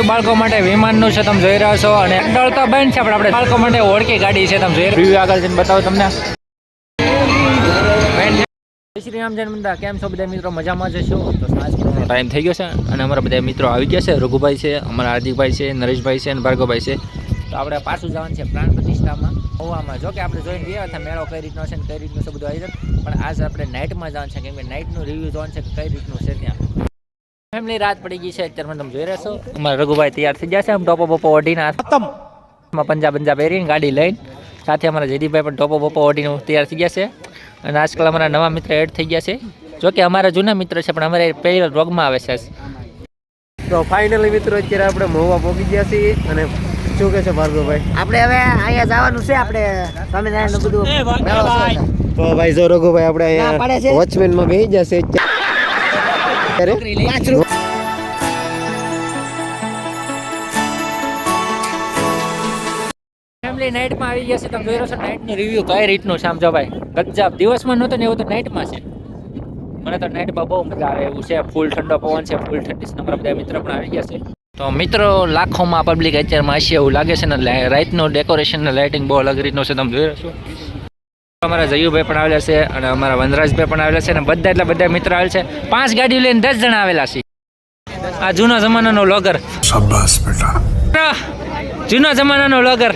બાળકો માટે વિમાનનું છે, તમે જોઈ રહ્યા છો. અને દળ તો બંધ છે, પણ આપણે બાળકો માટે ઓળખી ગાડી છે, તમે જોઈ રિવ્યુ આગળ જઈને બતાવો તમને. શ્રી રામ જય મંદા, કેમ છો બધા મિત્રો? મજામાં જ છો? તો સાંજ પડવાનો ટાઈમ થઈ ગયો છે અને અમારા બધા મિત્રો આવી ગયા છે. રઘુભાઈ છે, અમારા હાર્દિકભાઈ છે, નરેશભાઈ છે અને ભાર્ગવભાઈ છે. તો આપણે પાછું જવાનું છે પ્રાણ પ્રતિષ્ઠામાં હોવામાં. જો કે આપણે જોઈને ગયા હતા મેળો કઈ રીતનો છે ને કઈ રીતનું છે બધું આવી જાય, પણ આજ આપણે નાઇટમાં જવાનું છે, કેમ કે નાઇટનું રિવ્યુ જોવાનું છે કે કઈ રીતનું છે ત્યાં. ફેમિલી રાત પડી ગઈ છે અત્યારે તમે જોઈ રહ્યા છો. અમારા રઘુભાઈ તૈયાર થઈ ગયા છે, આમ ટોપો બોપો ઓઢીને હાથમાં પંજા પહેરીને ગાડી લઈને. સાથે અમારા જયદીપભાઈ પણ ટોપો બોપો ઓઢીને તૈયાર થઈ ગયા છે. અને આજકાલ અમારા નવા મિત્ર એડ થઈ ગયા છે. જોકે અમારા જૂના મિત્ર છે, પણ અમારે પહેલા વ્લોગમાં આવે છે. તો ફાઇનલી મિત્રો અત્યારે આપણે મહુવા પહોંચી ગયા છીએ. અને શું કહે છે ભાર્ગવભાઈ? આપણે હવે અહીંયા જવાનું છે. આપણે સ્વામિનારાયણ બધું તો ભાઈ જો રઘુભાઈ આપણે અહીંયા વોચમેનમાં બેસી જશે ફેમિલી નાઇટમાં આવી ગયા છે. તમે જોઈ રહ્યો છો નાઇટનું રિવ્યુ કઈ રીતનું છે. આમ જો ભાઈ ગજબ, દિવસમાં નહોતું ને એવું તો નાઇટમાં છે. મને તો નાઇટમાં બહુ મજા આવે એવું છે. ફૂલ ઠંડો પવન છે, ફૂલ ઠંડી છે. અમારા બધા મિત્ર પણ આવી ગયા છે. તો મિત્રો લાખોમાં પબ્લિક અત્યારમાં હશે એવું લાગે છે ને. રાઈટનું ડેકોરેશન ને લાઇટિંગ બહુ અલગ રીતનું છે, તમે જોઈ રહ્યો છો. અમારા જયુભાઈ પણ આવેલા છે અને અમારા વનરાજભાઈ પણ આવેલા છે અને બધા એટલા બધા મિત્ર આવેલા છે. 5 ગાડીઓ લઈને 10 જણા આવેલા છે. આ જૂના જમાનાનો લોગર. શાબાશ બેટા. જૂના જમાનાનો લોગર.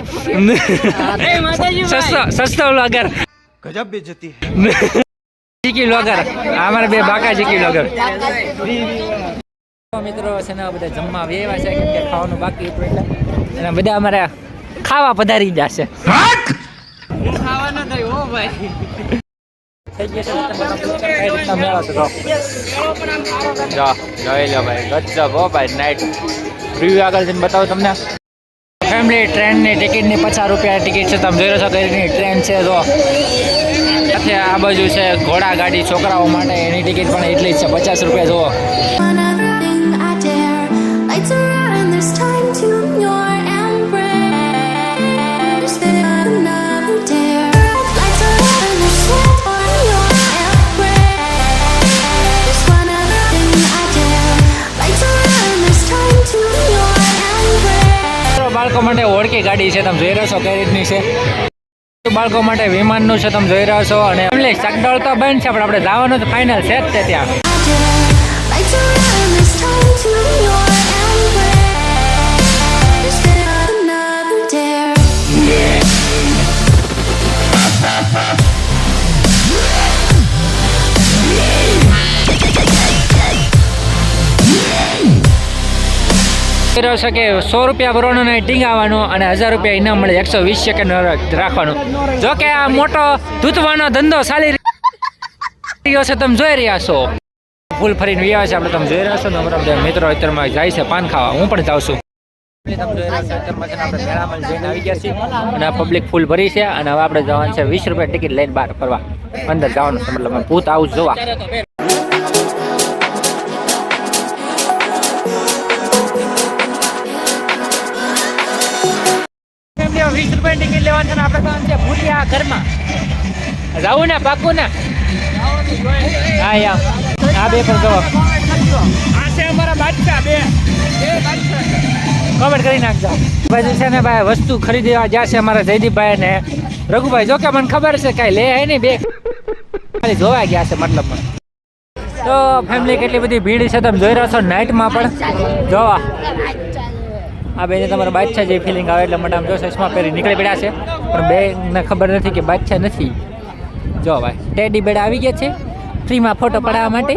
સસ્તો લોગર. ગજબ બેજતી. જીકી લોગર. અમારા બે બાકા જીકી લોગર. મિત્રો છે ને બધા જમવા આવ્યા છે, કેમ કે ખાવાનું બાકી હતું એટલે. અને બધા અમારે ખાવા પધારી ગયા છે. ખાવાનો નહીં હો ભાઈ. થઈ ગયા છે કઈ રીતના મેળો છે. જોઈ લો ભાઈ, ગજબ હો ભાઈ. નાઇટ રિવ્યુ આગળ જઈને બતાવો તમને. ફેમિલી ટ્રેનની ટિકિટની 50 રૂપિયા ટિકિટ છે, તમે જોઈ રહ્યો છો કઈ રીતની ટ્રેન છે. જો સાથે આ બાજુ છે ઘોડા ગાડી છોકરાઓ માટે, એની ટિકિટ પણ એટલી જ છે, 50 રૂપિયા. જુઓ બાળકો માટે ઓળખી ગાડી છે, તમે જોઈ રહ્યો છો કઈ રીતની છે. બાળકો માટે વિમાનનું છે, તમે જોઈ રહ્યા છો. અને ચકડોળ તો બંધ છે, પણ આપણે જવાનું તો ફાઇનલ છે જ તે ત્યાં. છે કે 100 રૂપિયા ભરવાનું ને ટીંગાવાનું અને 1000 રૂપિયા ઇનામ મળે. 120 સેકન્ડ રાખવાનું. જો કે આ મોટો ધૂતવાનો ધંધો ચાલી રહ્યો છે, તમે જોઈ રહ્યા છો. ફૂલ ફરીને વ્યા છે આપણે, તમે જોઈ રહ્યા છો ને. અમારા બધા મિત્રો અત્યારમાં જાય છે પાન ખાવા, હું પણ જાઉં છું. તમે જોઈ રહ્યા છો અત્યારમાં આપણે મેળામાં જઈને આવી ગયા છીએ અને આ પબ્લિક ફૂલ ભરી છે. અને હવે આપણે જવાનું છે 20 રૂપિયા ટિકિટ લઈને બહાર ફરવા, અંદર જવાનું છે, મતલબ ભૂત હાઉસ જોવા. 20 રૂપિયા ટિકિટ લેવાની છે. આપણે કામ છે ભૂતિયા ઘરમાં જવું ને, પાકું ને. હા યા આ બે પણ જવાબ આ છે અમારા બાદશાહ. બે કમેન્ટ કરી નાખજો. ભાઈ છે ને ભાઈ વસ્તુ ખરીદવા ગયા છે અમારા જયદીપભાઈ ને રઘુભાઈ. જો કે મને ખબર છે કાંઈ લે હે નહીં, બે ખાલી જોવા ગયા છે મતલબમાં. તો ફેમિલી કેટલી બધી ભીડ છે, તમે જોઈ રહ્યા છો નાઇટમાં પણ જોવા. આ બેને તમારા બાદશાહ જે ફિલિંગ આવે એટલે માટે આમ જો ચશ્મા પહેરી નીકળી પડ્યા છે, પણ બેને ખબર નથી કે બાદશાહ નથી. જો ભાઈ ટેડી બેડ આવી ગયા છે ફ્રીમાં ફોટો પડાવવા માટે.